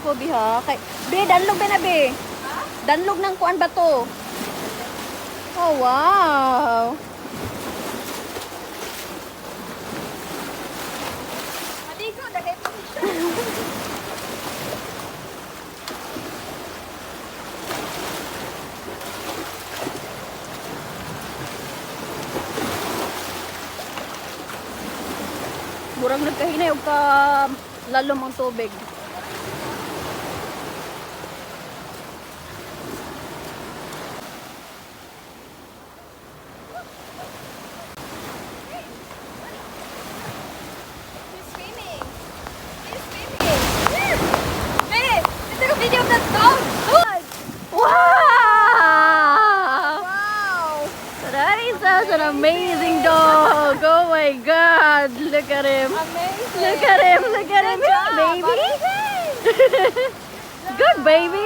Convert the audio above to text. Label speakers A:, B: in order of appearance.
A: ko, biha. Kay, be, danlog ba na, be? Danlog ng kuan ba to? Oh, wow.
B: Maligo, dagay po siya.
A: Murang nagkahinay og ka lalom ang tubig.
B: He's swimming. He's swimming. Yes! Babe, ito yung video of that dog. Look!
A: Wow!
B: Wow!
A: That is such an amazing dog. Oh my god. Look at him.
B: Amazing.
A: Look at him. Look at him. Hey, baby. Good baby.